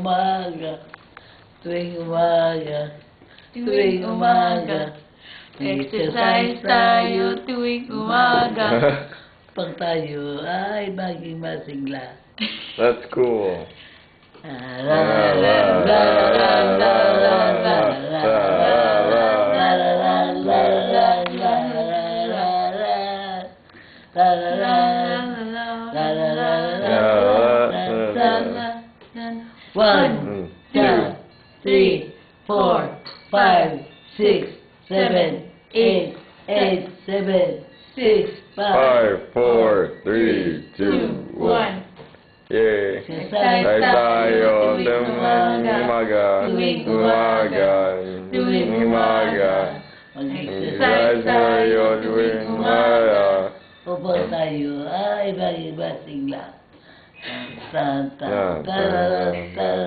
umaga, tuwing umaga, tuwing umaga, exercise tayo tuwing umaga, pag tayo ay maging masigla. That's cool. One, two, three, 4, 5, 6, 7, 8, 7, 6, 5, 5, 4, 3, 2, 1. Yay! Exercise tayo tuwing umaga, tuwing umaga. Exercise tayo tuwing umaga. Upang tayo ay maging masigla. Tan, tan, tan, tan,